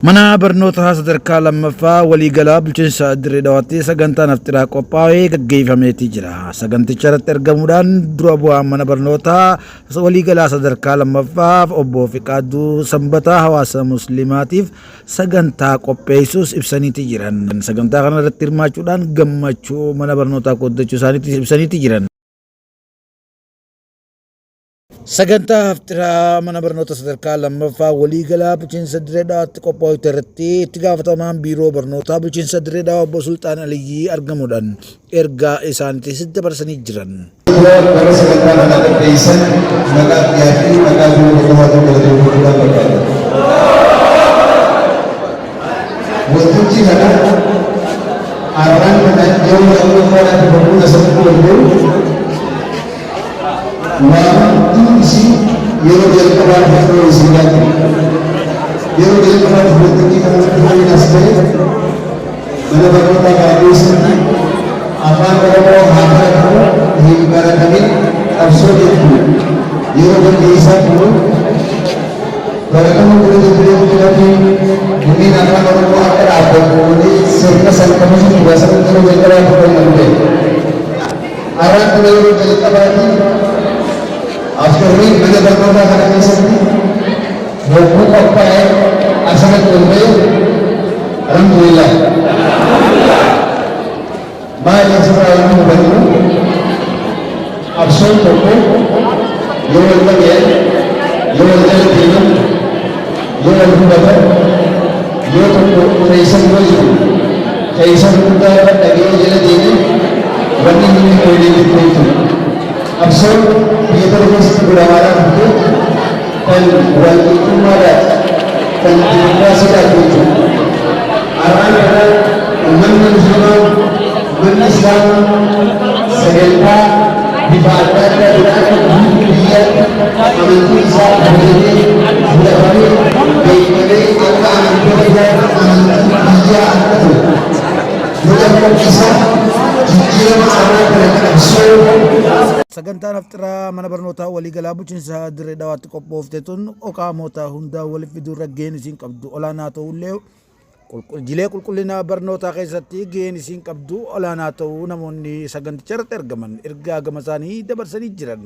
Mana barnoota sadarkaa lammaffaa waliigalaa bulchiinsa Dirreedawaatti sagantaa naftiraa qophaa'ee gaggeeffameetii jira. Saganticha irratti argamuudhaan dura bu'aan mana barnootaa waliigalaa sadarkaa lammaffaa obbo Fiqaaduu Sanbataa hawaasa musliimaatiif sagantaa qopheessuus ibsaniitii jiran. Sagantaa kana irratti hirmaachuudhaan gammachuu mana barnootaa qooddachuu isaaniitti ibsaniitii jiran. Sagantaa haftiraa mana barnoota sadarkaa lammaffaa waliigalaa bulchiinsa Dirreedawaatti qophaa'u irratti itti gaafatamaan biiroo barnootaa bulchiinsa Dirreedawaa obbo Sultaan Aliyyii argamuudhaan ergaa isaaniitti dabarsanii jiran. Bara sagantaa kana qopheessan maqaa dhiyaatii maqaa biiroo barnootaa galateeffachuudhaan barbaada. Waltajjii kana arraan kana yeroo lammaffaa bakkoota sadii waliin isi yero del kabar fitro isigat yero del kabar fitro ki kamu fitro naste mana barnota gadis apa kalau hafal kamu hingga kami absurd itu yero del desa kamu kalau kamu boleh lagi mungkin akan kamu akan apa boleh serta kamu sudah sampai kalau del kabar fitro nanti arah kalau del kabar after week mana barnota karena sendiri buku apa ya asal turbe alhamdulillah banyak sekali membantu absen buku jual bagian jual jalan jual buku jual buku kaisan baju kaisan buku lagi jalan ini bani ini kau itu absen dia terus berlawanan itu dan wali itu ada dan tidak sedar itu arahnya menunjukkan Islam segala ibadah dan dia bisa berdiri sudah beri baik-baik akan bekerja dia sudah bisa jika masalah mereka Sagantaan haftiraa mana barnootaa waliigalaa bulchiinsa Dirreedawaatti qophoofte tun qaamota hundaa waliif fidurra gaheen isiin qabdu olaanaa ta'ullee jilee qulqullinaa barnootaa keessatti gaheen isiin qabdu olaanaa ta'uu namoonni saganticha irratti argaman ergaa gama isaanii dabarsanii jiran.